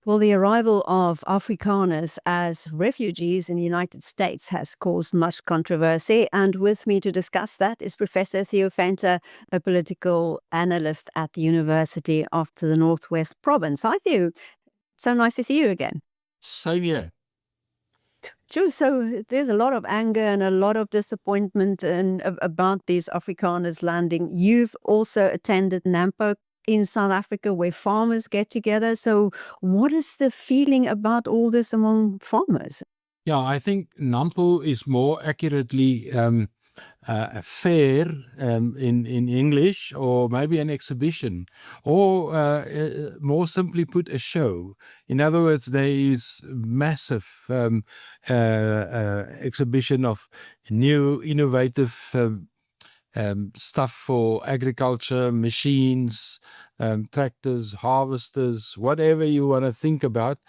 Well, the arrival of Afrikaners as refugees in the United States has caused much controversy. And with me to discuss that is Professor Theo Venter, a political analyst at the University of the Northwest Province. Hi, Theo. So nice to see you again. Same here. True. So there's a lot of anger and a lot of disappointment about these Afrikaners landing. You've also attended NAMPO in South Africa where farmers get together. So what is the feeling about all this among farmers? Yeah, I think NAMPO is more accurately a fair in English, or maybe an exhibition, or more simply put, a show. In other words, there is massive exhibition of new innovative stuff for agriculture, machines, tractors, harvesters, whatever you want to think about.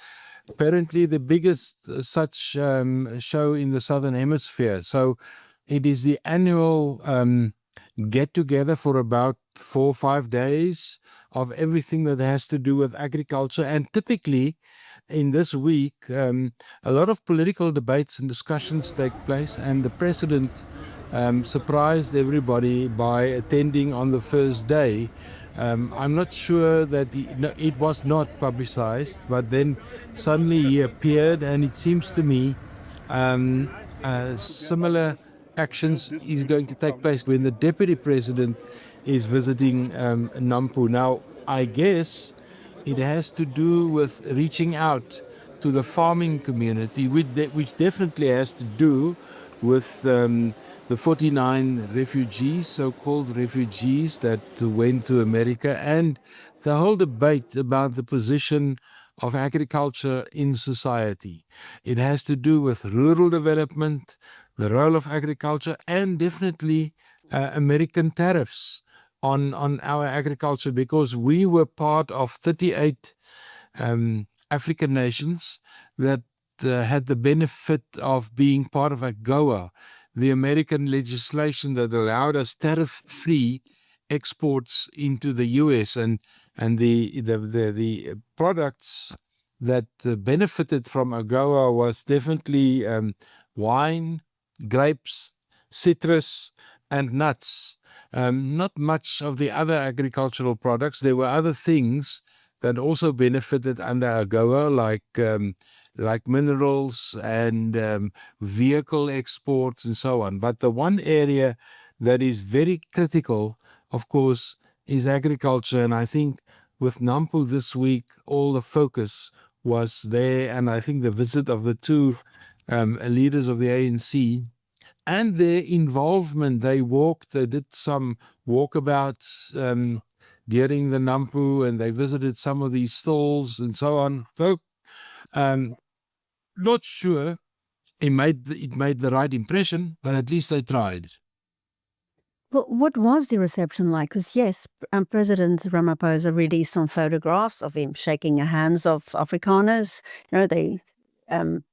Apparently the biggest such show in the Southern Hemisphere. So it is the annual get together for about 4 or 5 days of everything that has to do with agriculture. And typically in this week, a lot of political debates and discussions take place, and the president surprised everybody by attending on the first day. I'm not sure that it was not publicized, but then suddenly he appeared, and it seems to me similar actions is going to take place when the deputy president is visiting NAMPO. Now, I guess it has to do with reaching out to the farming community, which definitely has to do with the 49 refugees, so-called refugees that went to America, and the whole debate about the position of agriculture in society. It has to do with rural development, the role of agriculture, and definitely American tariffs on our agriculture, because we were part of 38 African nations that had the benefit of being part of AGOA, the American legislation that allowed us tariff-free exports into the US, and the products that benefited from AGOA was definitely wine, grapes, citrus, and nuts. Not much of the other agricultural products. There were other things that also benefited under AGOA, like minerals and vehicle exports and so on. But the one area that is very critical, of course, is agriculture. And I think with NAMPO this week, all the focus was there. And I think the visit of the two leaders of the ANC and their involvement, they did some walkabouts during the NAMPO, and they visited some of these stalls and so on. So not sure it made the right impression, but at least they tried. Well, what was the reception like? Because yes, President Ramaphosa released some photographs of him shaking the hands of Afrikaners. You know, they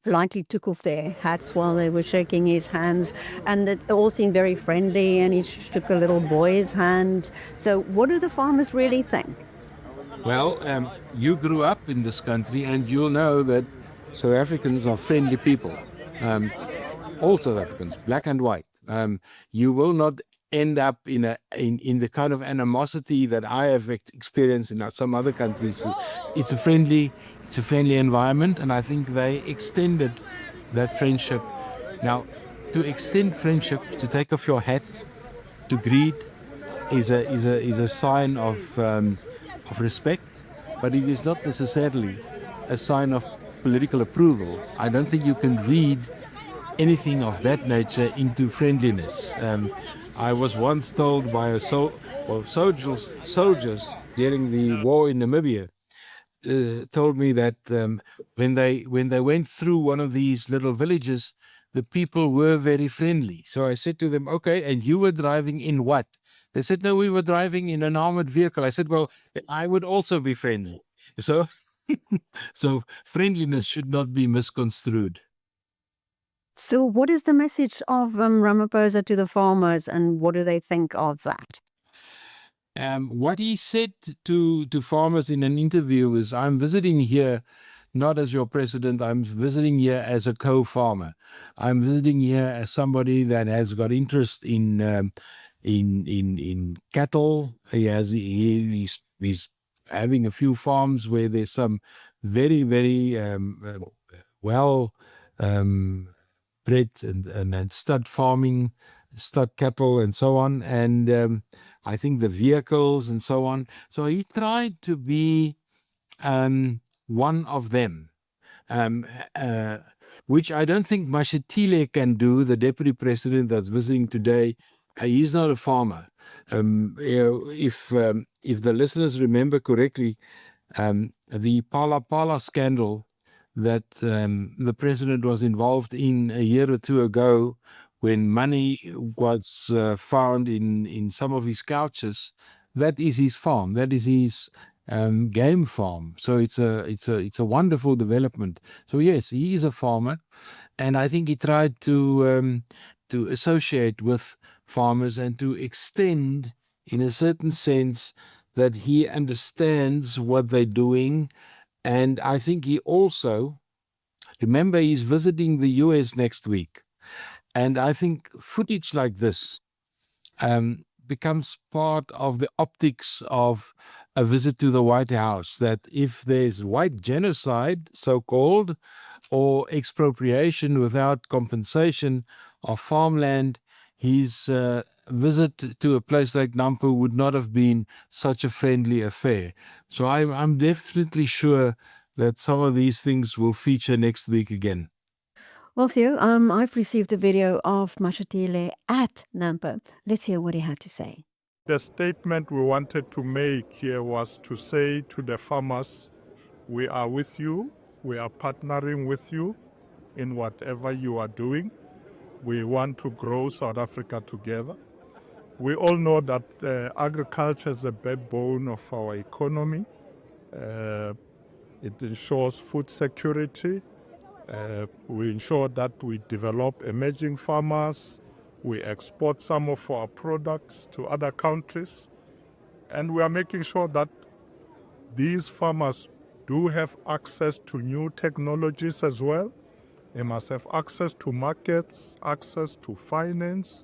politely took off their hats while they were shaking his hands, and it all seemed very friendly, and he shook a little boy's hand. So what do the farmers really think? Well, you grew up in this country, and you'll know that South Africans are friendly people. All South Africans, black and white. You will not end up in the kind of animosity that I have experienced in some other countries. It's a friendly environment, and I think they extended that friendship. Now, to extend friendship, to take off your hat, to greet, is a sign of respect, but it is not necessarily a sign of political approval. I don't think you can read anything of that nature into friendliness. I was once told by soldiers during the war in Namibia, told me that when they went through one of these little villages, the people were very friendly. So I said to them, okay, and you were driving in what? They said, no, we were driving in an armored vehicle. I said, well, I would also be friendly. So, so friendliness should not be misconstrued. So what is the message of Ramaphosa to the farmers, and what do they think of that? What he said to farmers in an interview is, I'm visiting here not as your president, I'm visiting here as a co-farmer. I'm visiting here as somebody that has got interest in cattle. He's having a few farms where there's some very well bred and stud farming, stud cattle and so on, and I think the vehicles and so on. So he tried to be one of them, um, uh, which I don't think Mashatile can do, the deputy president that's visiting today. He's not a farmer. If the listeners remember correctly, the Phala Phala scandal that the president was involved in a year or two ago, when money was found in some of his couches, that is his farm. That is his game farm. So it's a wonderful development. So yes, he is a farmer, and I think he tried to associate with farmers and to extend, in a certain sense, that he understands what they're doing. And I think he also, remember, he's visiting the US next week. And I think footage like this becomes part of the optics of a visit to the White House, that if there's white genocide, so-called, or expropriation without compensation of farmland, his visit to a place like NAMPO would not have been such a friendly affair. So I'm definitely sure that some of these things will feature next week again. Well, Theo, I've received a video of Mashatile at NAMPO. Let's hear what he had to say. The statement we wanted to make here was to say to the farmers, we are with you, we are partnering with you in whatever you are doing. We want to grow South Africa together. We all know that agriculture is the backbone of our economy. It ensures food security. We ensure that we develop emerging farmers. We export some of our products to other countries. And we are making sure that these farmers do have access to new technologies as well. They must have access to markets, access to finance.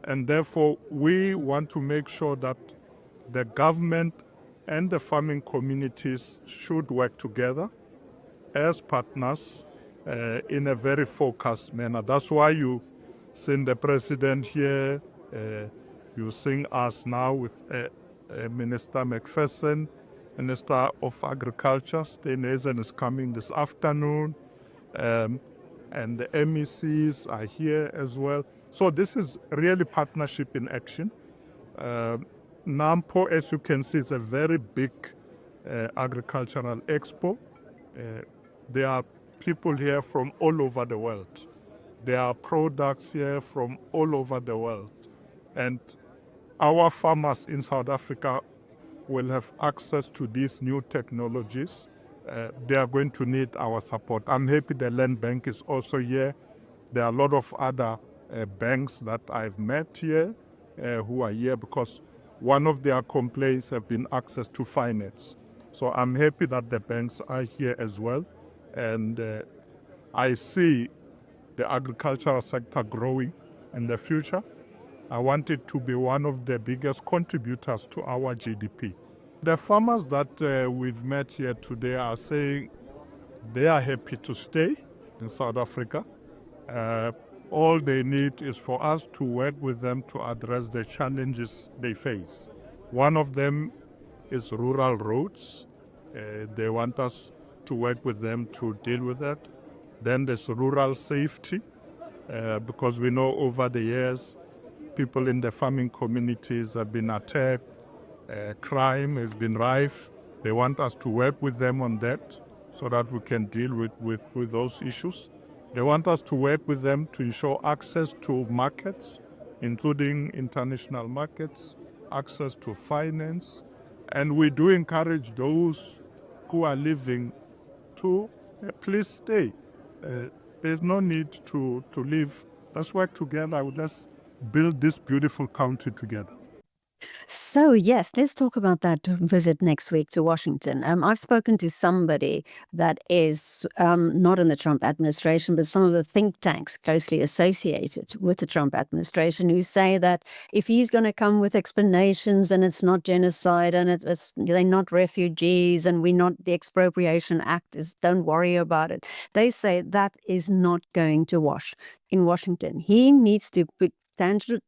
And therefore, we want to make sure that the government and the farming communities should work together as partners in a very focused manner. That's why you seen the president here. You seen us now with Minister McPherson, Minister of Agriculture. Steenhuisen is coming this afternoon. And the MECs are here as well. So this is really partnership in action. NAMPO, as you can see, is a very big agricultural expo. There are people here from all over the world. There are products here from all over the world. And our farmers in South Africa will have access to these new technologies. They are going to need our support. I'm happy the Land Bank is also here. There are a lot of other banks that I've met here who are here because one of their complaints have been access to finance. So I'm happy that the banks are here as well. And I see the agricultural sector growing in the future. I want it to be one of the biggest contributors to our GDP. The farmers that we've met here today are saying they are happy to stay in South Africa. All they need is for us to work with them to address the challenges they face. One of them is rural roads. They want us to work with them to deal with that. Then there's rural safety, because we know over the years people in the farming communities have been attacked, crime has been rife. They want us to work with them on that so that we can deal with those issues. They want us to work with them to ensure access to markets, including international markets, access to finance. And we do encourage those who are living to please stay. There's no need to leave. Let's work together. Let's build this beautiful country together. So, yes, let's talk about that visit next week to Washington. I've spoken to somebody that is not in the Trump administration, but some of the think tanks closely associated with the Trump administration who say that if he's going to come with explanations and it's not genocide and they're not refugees and the Expropriation Act is, don't worry about it. They say that is not going to wash in Washington. He needs to put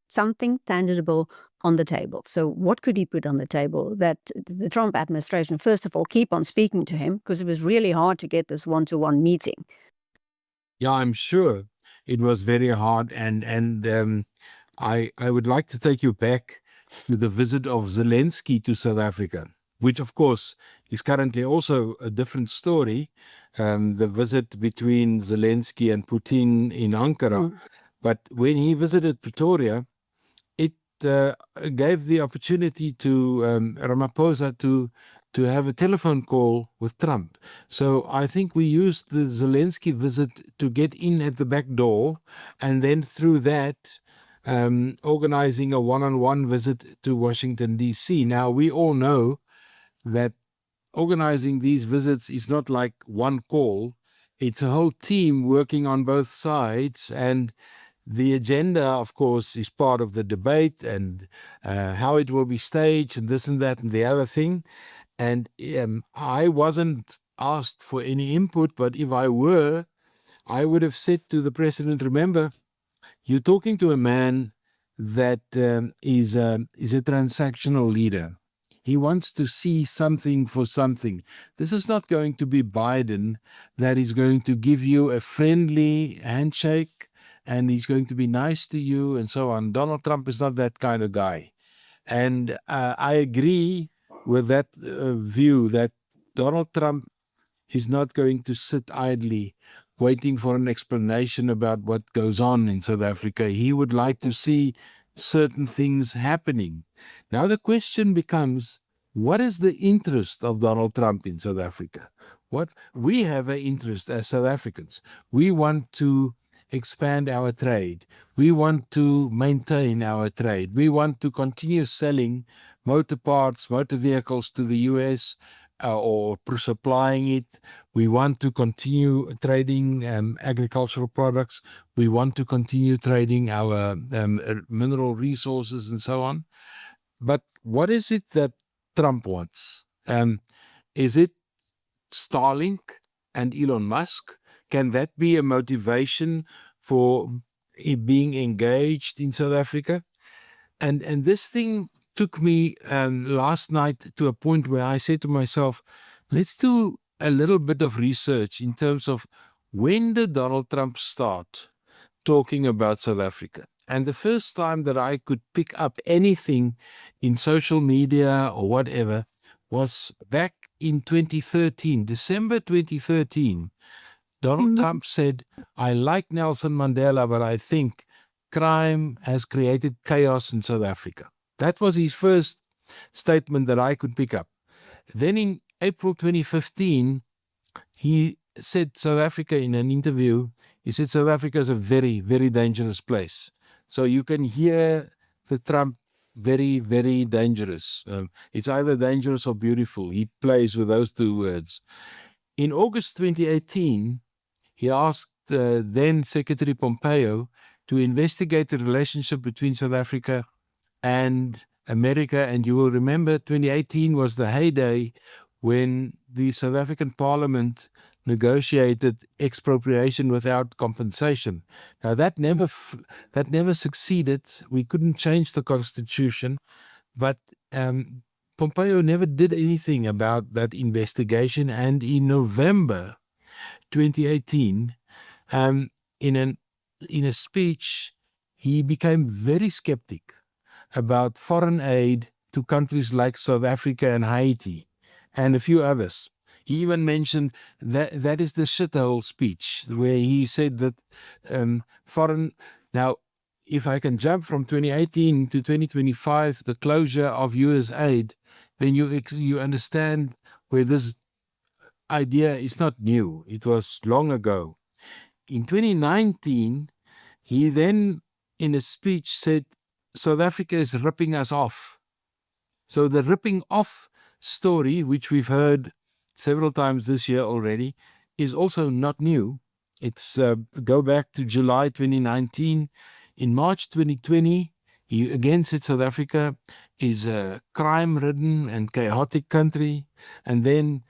something tangible on the table. So what could he put on the table that the Trump administration, first of all, keep on speaking to him, because it was really hard to get this one-to-one meeting. Yeah, I'm sure it was very hard. And I would like to take you back to the visit of Zelensky to South Africa, which of course is currently also a different story. The visit between Zelensky and Putin in Ankara. But when he visited Pretoria, it gave the opportunity to Ramaphosa to have a telephone call with Trump. So I think we used the Zelensky visit to get in at the back door, and then through that, organizing a one-on-one visit to Washington, D.C. Now, we all know that organizing these visits is not like one call. It's a whole team working on both sides, and the agenda, of course, is part of the debate and how it will be staged and this and that and the other thing. And I wasn't asked for any input, but if I were, I would have said to the president, remember, you're talking to a man that is a transactional leader. He wants to see something for something. This is not going to be Biden that is going to give you a friendly handshake and he's going to be nice to you and so on. Donald Trump is not that kind of guy. And I agree with that view that Donald Trump is not going to sit idly waiting for an explanation about what goes on in South Africa. He would like to see certain things happening. Now the question becomes, what is the interest of Donald Trump in South Africa? What we have an interest as South Africans. We want to expand our trade. We want to maintain our trade. We want to continue selling motor parts, motor vehicles to the US or supplying it. We want to continue trading agricultural products. We want to continue trading our mineral resources and so on. But what is it that Trump wants? Is it Starlink and Elon Musk? Can that be a motivation for being engaged in South Africa? And this thing took me last night to a point where I said to myself, let's do a little bit of research in terms of when did Donald Trump start talking about South Africa? And the first time that I could pick up anything in social media or whatever was back in 2013, December 2013. Donald Trump said, I like Nelson Mandela, but I think crime has created chaos in South Africa. That was his first statement that I could pick up. Then in April 2015, he said South Africa in an interview, he said South Africa is a very, very dangerous place. So you can hear the Trump very, very dangerous. It's either dangerous or beautiful. He plays with those two words. In August 2018, he asked then Secretary Pompeo to investigate the relationship between South Africa and America. And you will remember 2018 was the heyday when the South African Parliament negotiated expropriation without compensation. Now that never succeeded. We couldn't change the constitution, but Pompeo never did anything about that investigation. And in November 2018, in a speech, he became very skeptic about foreign aid to countries like South Africa and Haiti and a few others. He even mentioned that is the shithole speech, where he said that foreign... Now, if I can jump from 2018 to 2025, the closure of US aid, then you understand where this idea is not new. It was long ago. In 2019, he then, in a speech, said, South Africa is ripping us off. So the ripping off story, which we've heard several times this year already, is also not new. It's go back to July 2019. In March 2020, he again said South Africa is a crime-ridden and chaotic country. And then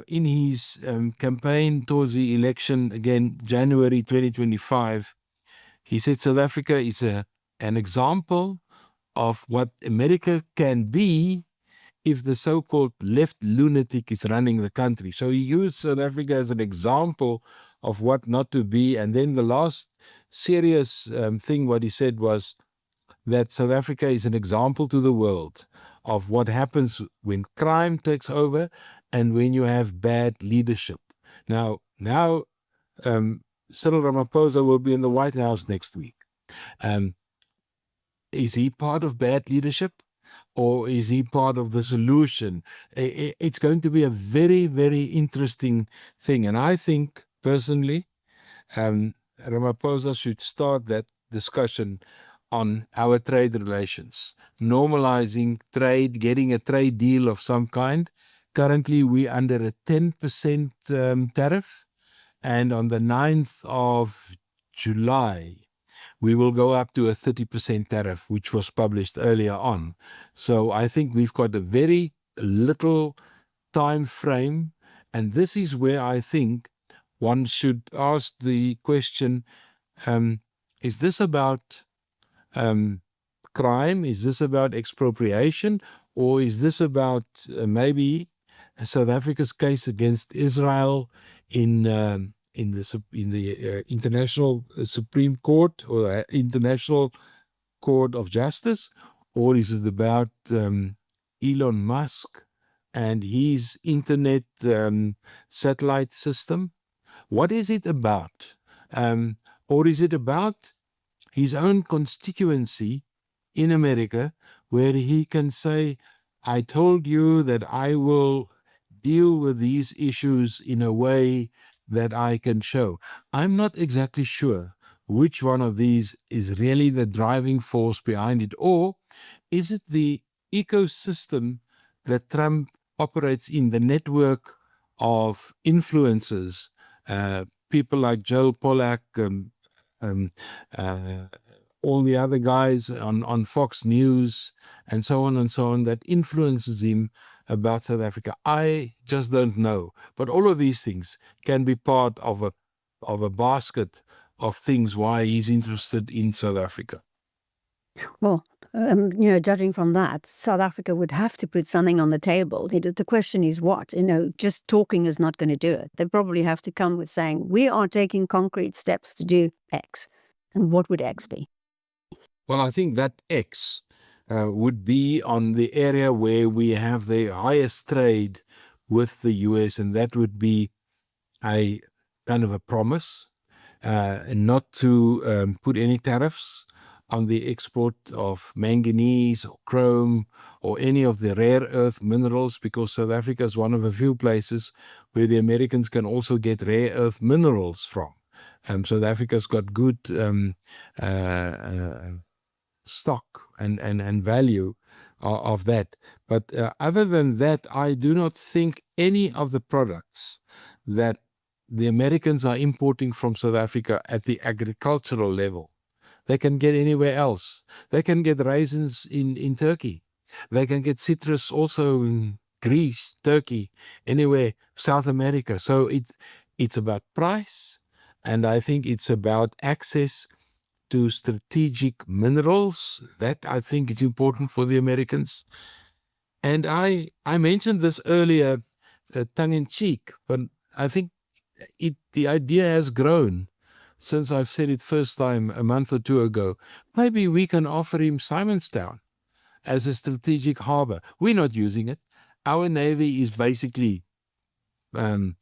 in his campaign towards the election, again, January 2025, he said South Africa is an example of what America can be if the so-called left lunatic is running the country. So he used South Africa as an example of what not to be. And then the last serious thing what he said was that South Africa is an example to the world of what happens when crime takes over and when you have bad leadership. Now, Cyril Ramaphosa will be in the White House next week. Is he part of bad leadership? Or is he part of the solution? It's going to be a very, very interesting thing. And I think, personally, Ramaphosa should start that discussion on our trade relations, normalizing trade, getting a trade deal of some kind. Currently, we're under a 10% tariff. And on the 9th of July, we will go up to a 30% tariff, which was published earlier on. So I think we've got a very little time frame. And this is where I think one should ask the question, is this about crime? Is this about expropriation? Or is this about maybe South Africa's case against Israel in the International Supreme Court or International Court of Justice? Or is it about Elon Musk and his internet satellite system? What is it about? Or is it about his own constituency in America, where he can say, I told you that I will deal with these issues in a way that I can show. I'm not exactly sure which one of these is really the driving force behind it, or is it the ecosystem that Trump operates in, the network of influencers, people like Joel Pollack, all the other guys on Fox News and so on, that influences him about South Africa. I just don't know. But all of these things can be part of a basket of things why he's interested in South Africa. Well, judging from that, South Africa would have to put something on the table. The question is what? Just talking is not going to do it. They probably have to come with saying, we are taking concrete steps to do X. And what would X be? Well, I think that X would be on the area where we have the highest trade with the US, and that would be a kind of a promise not to put any tariffs on the export of manganese or chrome or any of the rare earth minerals, because South Africa is one of a few places where the Americans can also get rare earth minerals from. South Africa's got good stock and value of that. But other than that, I do not think any of the products that the Americans are importing from South Africa at the agricultural level, they can get anywhere else. They can get raisins in Turkey. They can get citrus also in Greece, Turkey, anywhere, South America. So it's about price, and I think it's about access to strategic minerals. That I think is important for the Americans. And I mentioned this earlier, tongue-in-cheek, but I think the idea has grown since I've said it first time a month or two ago. Maybe we can offer him Simonstown as a strategic harbor. We're not using it. Our Navy is basically done.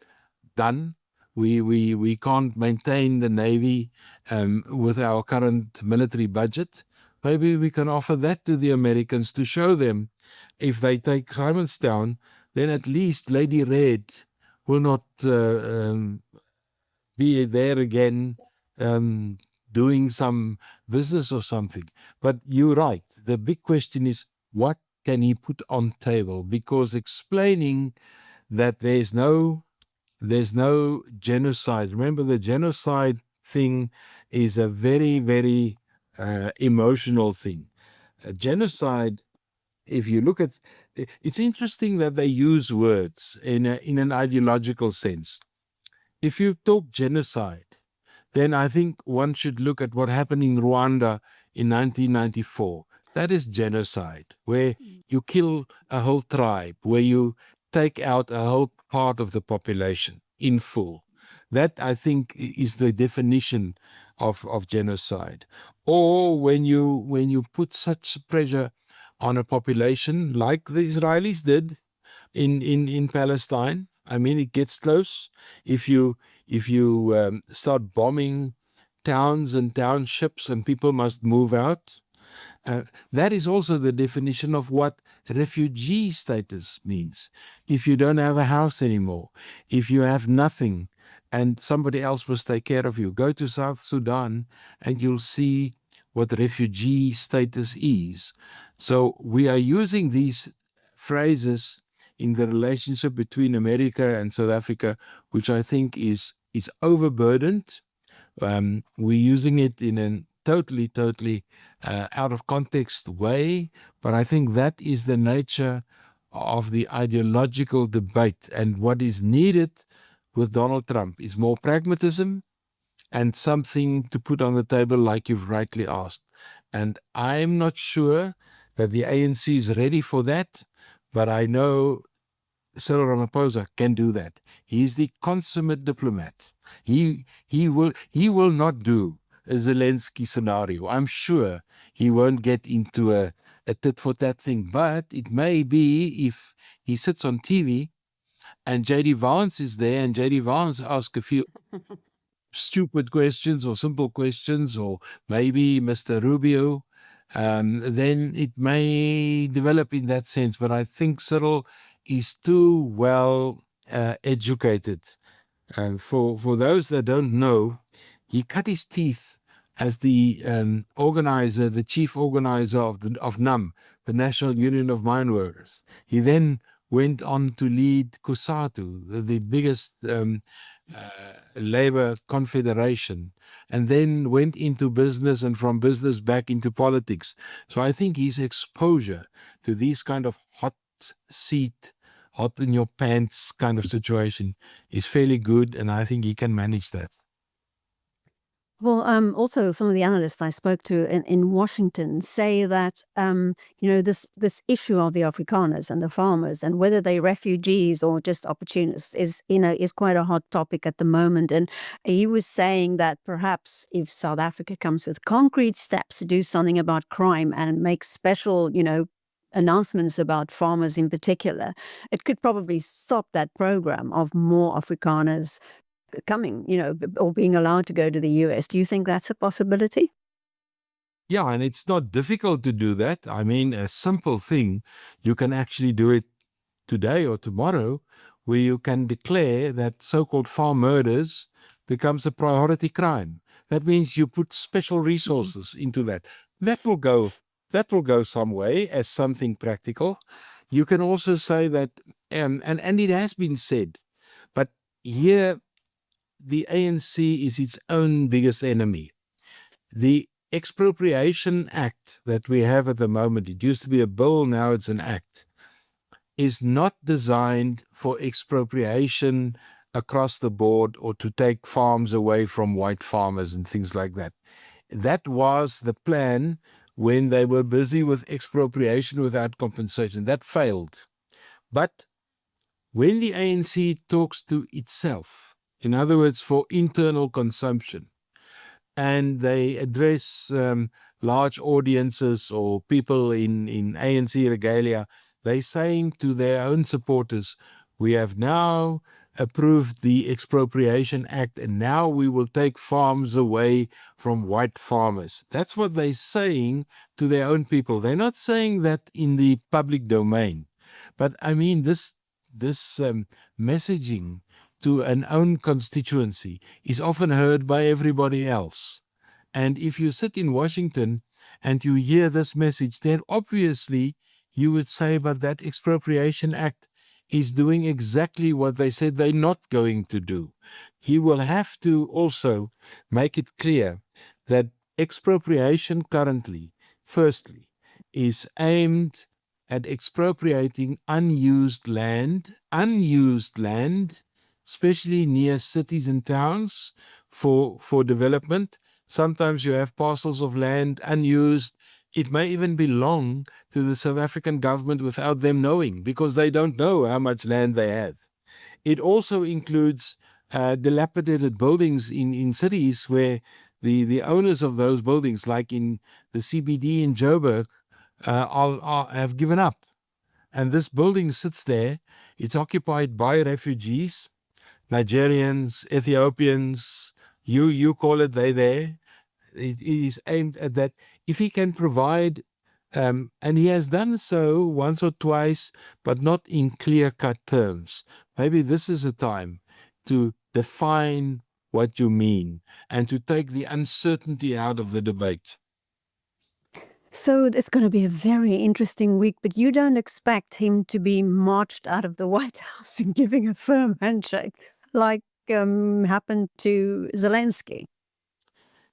We can't maintain the Navy with our current military budget. Maybe we can offer that to the Americans to show them if they take Simonstown, then at least Lady Red will not be there again doing some business or something. But you're right. The big question is, what can he put on table? Because explaining that there's no genocide. Remember, the genocide thing is a very, very emotional thing. A genocide, if you look at, it's interesting that they use words in an ideological sense. If you talk genocide, then I think one should look at what happened in Rwanda in 1994. That is genocide, where you kill a whole tribe, where you take out a whole part of the population in full. That, I think, is the definition of genocide. Or when you put such pressure on a population like the Israelis did in Palestine. I mean, it gets close. If you start bombing towns and townships and people must move out, that is also the definition of what refugee status means. If you don't have a house anymore, if you have nothing and somebody else must take care of you, go to South Sudan and you'll see what refugee status is. So we are using these phrases in the relationship between America and South Africa, which I think is overburdened. We're using it in a totally out of context way, but I think that is the nature of the ideological debate. And what is needed with Donald Trump is more pragmatism and something to put on the table, like you've rightly asked. And I'm not sure that the ANC is ready for that, but I know Cyril Ramaphosa can do that. He is the consummate diplomat. He will not do a Zelensky scenario. I'm sure he won't get into a tit for tat thing, but it may be if he sits on TV and JD Vance is there and JD Vance asks a few stupid questions or simple questions, or maybe Mr. Rubio, then it may develop in that sense. But I think Cyril is too well educated. And for those that don't know, he cut his teeth as the organizer, the chief organizer of NAM, the National Union of Mine Workers. He then went on to lead COSATU, the biggest labor confederation, and then went into business and from business back into politics. So I think his exposure to these kind of hot seat, hot in your pants kind of situation is fairly good, and I think he can manage that. Well, also some of the analysts I spoke to in Washington say that this issue of the Afrikaners and the farmers and whether they're refugees or just opportunists is quite a hot topic at the moment. And he was saying that perhaps if South Africa comes with concrete steps to do something about crime and make special, announcements about farmers in particular, it could probably stop that program of more Afrikaners coming, or being allowed to go to the US. Do you think that's a possibility? Yeah, and it's not difficult to do that. I mean, a simple thing, you can actually do it today or tomorrow, where you can declare that so-called farm murders becomes a priority crime. That means you put special resources into that. That will go some way as something practical. You can also say that, and it has been said, but here the ANC is its own biggest enemy. The Expropriation Act that we have at the moment, it used to be a bill, now it's an act, is not designed for expropriation across the board or to take farms away from white farmers and things like that. That was the plan when they were busy with expropriation without compensation. That failed. But when the ANC talks to itself, in other words, for internal consumption, and they address large audiences or people in ANC regalia, they're saying to their own supporters, we have now approved the Expropriation Act and now we will take farms away from white farmers. That's what they're saying to their own people. They're not saying that in the public domain. But I mean, this messaging to an own constituency is often heard by everybody else. And if you sit in Washington and you hear this message, then obviously you would say, but that Expropriation Act is doing exactly what they said they're not going to do. He will have to also make it clear that expropriation currently, firstly, is aimed at expropriating unused land, especially near cities and towns for development. Sometimes you have parcels of land unused. It may even belong to the South African government without them knowing, because they don't know how much land they have. It also includes dilapidated buildings in cities where the owners of those buildings, like in the CBD in Joburg, have given up. And this building sits there. It's occupied by refugees, Nigerians, Ethiopians, you call it, they there. It is aimed at that. If he can provide, and he has done so once or twice, but not in clear-cut terms, maybe this is a time to define what you mean and to take the uncertainty out of the debate. So it's going to be a very interesting week, but you don't expect him to be marched out of the White House and giving a firm handshake like happened to Zelensky.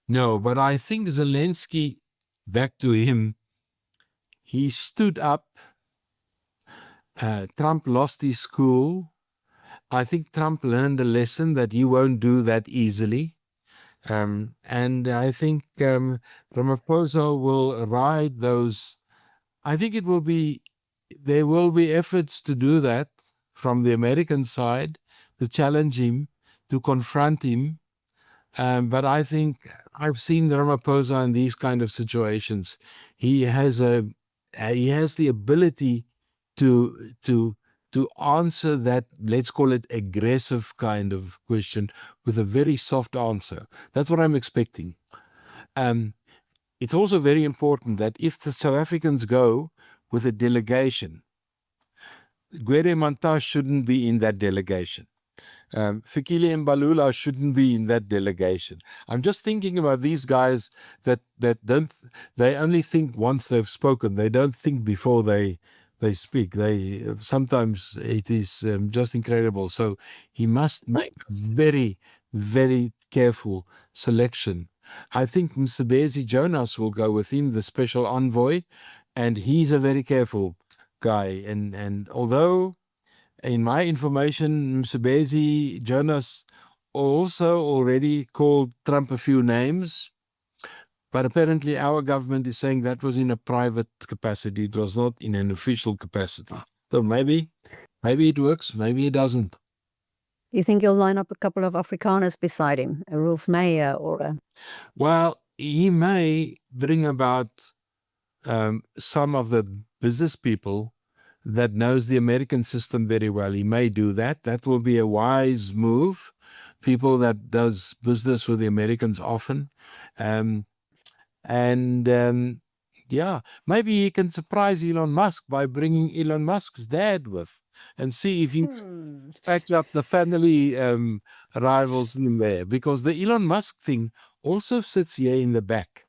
No, but I think Zelensky, back to him, he stood up. Trump lost his cool. I think Trump learned a lesson that he won't do that easily. And I think Ramaphosa will ride those. I think there will be efforts to do that from the American side, to challenge him, to confront him. But I think I've seen Ramaphosa in these kind of situations. He has the ability to answer that, let's call it aggressive kind of question, with a very soft answer. That's what I'm expecting. It's also very important that if the South Africans go with a delegation, Gwede Mantashe shouldn't be in that delegation. Fikile Mbalula shouldn't be in that delegation. I'm just thinking about these guys that don't, they only think once they've spoken. They don't think before they speak. Sometimes it is just incredible. So he must make very, very careful selection. I think Msebenzi Jonas will go with him, the special envoy, and he's a very careful guy. And although in my information, Msebenzi Jonas also already called Trump a few names, but apparently our government is saying that was in a private capacity. It was not in an official capacity. So maybe it works, maybe it doesn't. You think he'll line up a couple of Afrikaners beside him, a Rolf Meyer or a... Well, he may bring about some of the business people that knows the American system very well. He may do that. That will be a wise move. People that does business with the Americans often. Yeah, maybe he can surprise Elon Musk by bringing Elon Musk's dad with, and see if he patch up the family rivals in there. Because the Elon Musk thing also sits here in the back.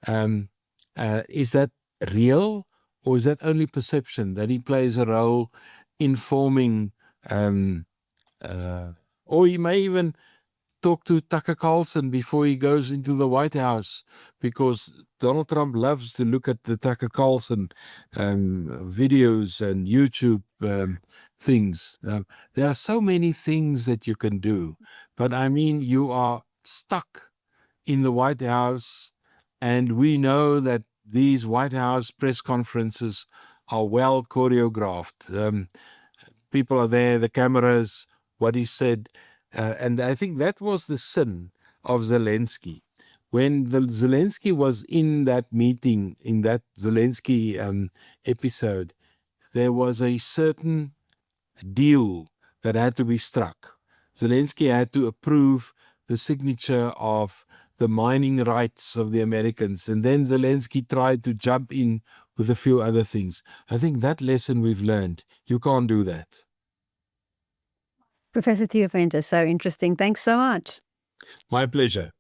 Is that real, or is that only perception, that he plays a role in forming, or he may even talk to Tucker Carlson before he goes into the White House, because Donald Trump loves to look at the Tucker Carlson videos and YouTube things. There are so many things that you can do, but I mean, you are stuck in the White House, and we know that these White House press conferences are well choreographed. People are there, the cameras, what he said. And I think that was the sin of Zelensky. When Zelensky was in that meeting, in that Zelensky episode, there was a certain deal that had to be struck. Zelensky had to approve the signature of the mining rights of the Americans. And then Zelensky tried to jump in with a few other things. I think that lesson we've learned. You can't do that. Professor Theo Venter, so interesting. Thanks so much. My pleasure.